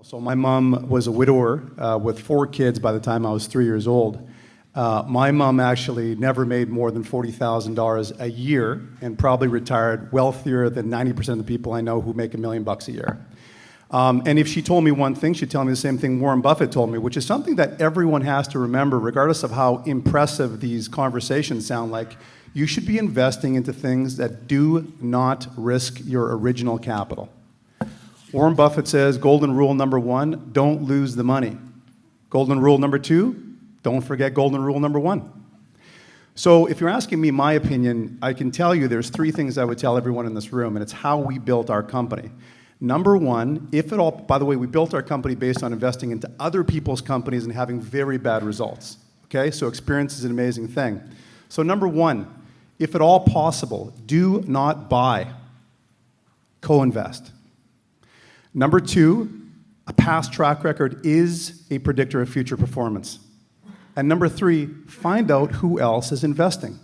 So my mom was a widower with 4 kids by the time I was 3 years old. My mom actually never made more than $40,000 a year and probably retired wealthier than 90% of the people I know who make $1 million a year. And if she told me one thing, she'd tell me the same thing Warren Buffett told me, which is something that everyone has to remember, regardless of how impressive these conversations sound like. You should be investing into things that do not risk your original capital. Warren Buffett says, golden rule number 1, don't lose the money. Golden rule number 2, don't forget golden rule number 1. So if you're asking me my opinion, I can tell you there's 3 things I would tell everyone in this room, and it's how we built our company. Number 1, if at all, by the way, we built our company based on investing into other people's companies and having very bad results. Okay, so experience is an amazing thing. So number 1, if at all possible, do not buy, co-invest. Number 2, a past track record is a predictor of future performance. And number 3, find out who else is investing.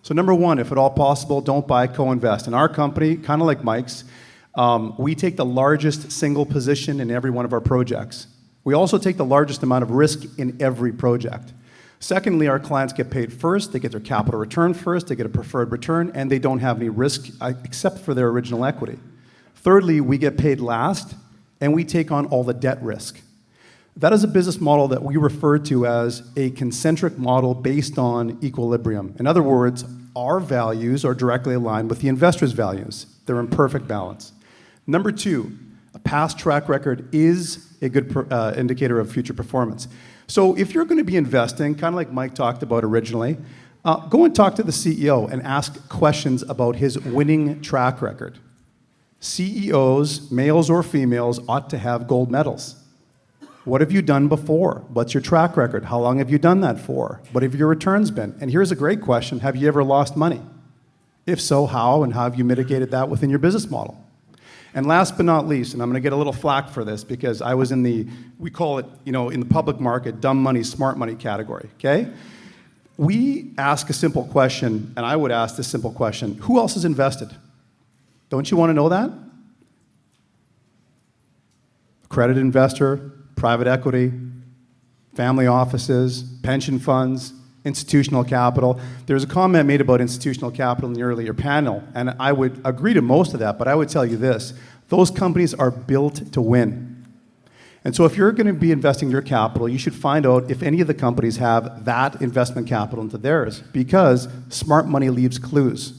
So number 1, if at all possible, don't buy, co-invest. In our company, kind of like Mike's, we take the largest single position in every one of our projects. We also take the largest amount of risk in every project. Secondly, our clients get paid first, they get their capital return first, they get a preferred return, and they don't have any risk except for their original equity. Thirdly, we get paid last, and we take on all the debt risk. That is a business model that we refer to as a concentric model based on equilibrium. In other words, our values are directly aligned with the investor's values. They're in perfect balance. Number 2, a past track record is a good indicator of future performance. So if you're going to be investing, kind of like Mike talked about originally, go and talk to the CEO and ask questions about his winning track record. CEOs, males or females, ought to have gold medals. What have you done before? What's your track record? How long have you done that for? What have your returns been? And here's a great question. Have you ever lost money? If so, how, and how have you mitigated that within your business model? And last but not least, and I'm going to get a little flack for this because I was in the, we call it, in the public market, dumb money, smart money category, okay? We ask a simple question, and I would ask this simple question: who else is invested? Don't you want to know that? Accredited investor, private equity, family offices, pension funds, institutional capital. There's a comment made about institutional capital in the earlier panel, and I would agree to most of that, but I would tell you this: those companies are built to win. And so if you're going to be investing your capital, you should find out if any of the companies have that investment capital into theirs, because smart money leaves clues.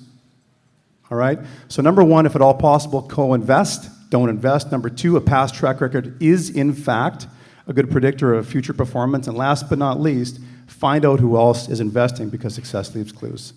All right? So number 1, if at all possible, co-invest, don't invest. Number 2, a past track record is, in fact, a good predictor of future performance. And last but not least, find out who else is investing, because success leaves clues.